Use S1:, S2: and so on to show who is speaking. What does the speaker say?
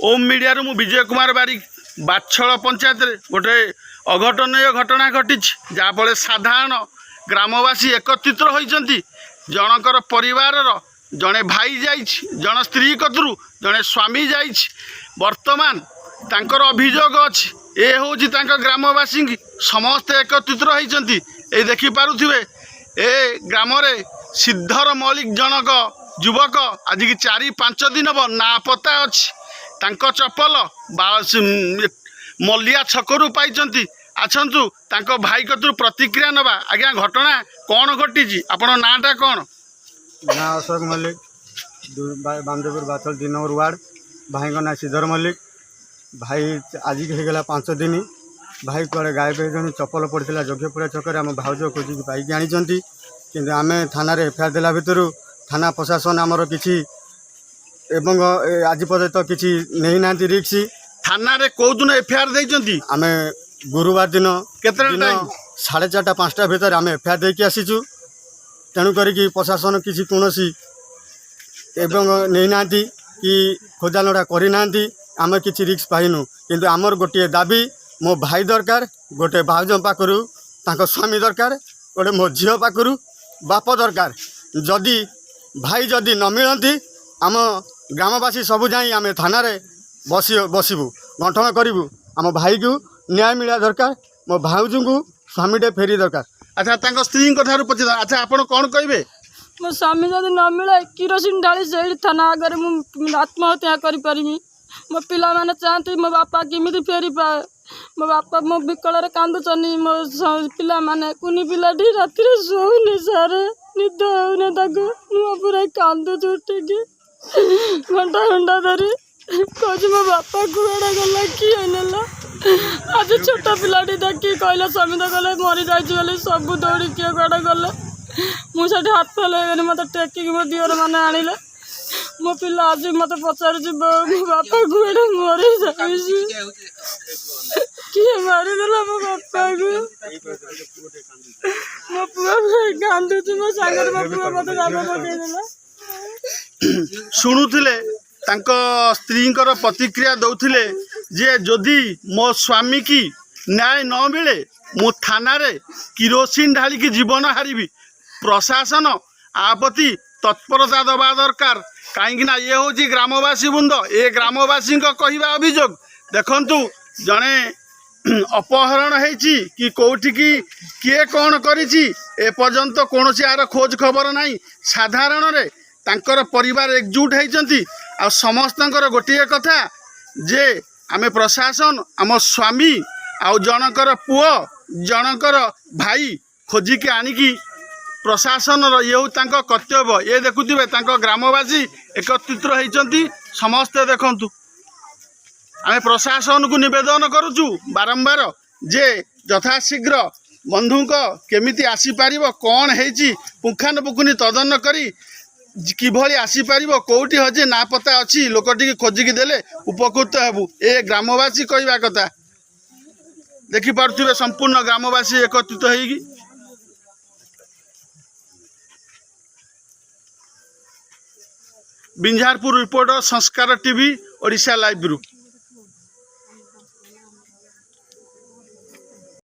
S1: ओम media मु विजय कुमार बारिक बाछल पंचायत गोटे अघटनीय घटना घटी जहाँफल साधारण ग्रामवासी एकत्रित होती जनकर परिवार जड़े भाई जन स्त्री कतरू जड़े स्वामी वर्तमान तांकर अभियोग अच्छी ए हूँ ग्रामवासी समस्ते एकत्रित होती ये देखिपे ए ग्राम सिद्धर मल्लिक जनक युवक आज की 4-5 दिन हम ना पता अच्छी चपल मल्लिया छकरू पाई आछंतु तांको भाई कतरू प्रतिक्रिया नबा। आज्ञा घटना कौन घटी आपण नाटा कौन?
S2: ना अशोक मल्लिक बामदेवपुर बाथल 3 नंबर वार्ड। भाई ना सिद्धर मल्लिक। भाई आज होगला 5 दिन। भाई कड़े गायब हो चपल पड़ता जगपुरा छक आम भाउज खोजिक पाइक आनी कि आम थाना एफआईआर देला भितर थाना प्रशासन आमर किसी एवं आज पर्यंत किसी नहीं ना रिक्स
S1: थाना रे कौ दिन एफआईआर देइचंती?
S2: आम गुरुवार दिन
S1: केते टाइम
S2: 4:30-5टा भीतर आम एफआईआर देकी आसीचु। तेणु करी प्रशासन किसी कौन एवं नहीं ना कि खोजालड़ा करना आम किसी रिक्स पाइनु किंतु आमर गोटे दाबी मो भाई दरकार गोटे भाउज पाखु स्वामी दरकार गोटे मो झील पाखु बाप दरकार। जदि भाई जदि न मिलती आम ग्रामवासी सबू जाई आम थाना बसबू गठन करूँ आम भाई को न्याय मिला दरकार मो भाउज को स्वामीटे फेरी दरकार।
S1: अच्छा तांको स्त्री ठार पचार। अच्छा आपण कौन कहे?
S3: मो स्वामी जब न मिले किरोसिन ढाली से थाना आगे मुझे आत्महत्या करी। मो पिला माने चाहती मो बापा केमी फेरी पाए। मो बापा मो विकल कांदुचनी मो पिला माने कुनी पिलाटी राति शोने सारे निद होने ताको मु पूरा कांदुच उठिकी घंटा घंटा धरी कह मो बापा कुआड़े गला किए नेला। आज छोट पिलाटी देखी कहले स्वामी तो कहले मरी जाइए सब दौड़ी किए कड़े गले मुझे हाथ फैल मत टेकिक मो दिवर मैंने आनिले मो पिला आज मत पचार मो बापा कुआड़े मरी जाइए किए मारिदेला मो बापा को मो पुआ कांदुच मो सागर मो पुआ मत गाब पकईदेला।
S1: शुणुले स्त्री प्रतिक्रिया दौले जे जदि मो स्वामी की न्याय न मिले मु थाना रे किरोसिन ढालिकी जीवन हारिबी। प्रशासन आपत्ति तत्परता दबा दरकार कहीं ये हूँ ग्रामवासी बृंद ए ग्रामवासी कहवा अभियोग देखंतु जड़े अपहरण होती कि कौटी की किए कौन करिछि एपर्यंत कौन यार खोज खबर नहीं। साधारण रे तांकर परिवार एकजुट होती आ समस्तंकर गोटे कथा जे आमे प्रशासन आम स्वामी आउ जनकर पुओ जनकर भाई खोजिकी आनिकी प्रशासन ये हूँ कर्तव्य। ये देखुवे ग्रामवासी एकत्रित होती समस्ते देखंतु आमे प्रशासन को निवेदन करुचु बारंबार जे यथाशीघ्र बंधुक केमिति आसीपार कौन है पुंखानुपुखुनी तदन करी किभली आसीपार कौटी हजे ना पता अच्छी लोकटी खोजिकी देले उपकृत हेबू ए ग्रामवासी कहवा कथा। देखिपे संपूर्ण ग्रामवासी एकत्रित होगी। बिंझारपुर रिपोर्टर संस्कार टीवी ओडिशा लाइव ब्यूरो।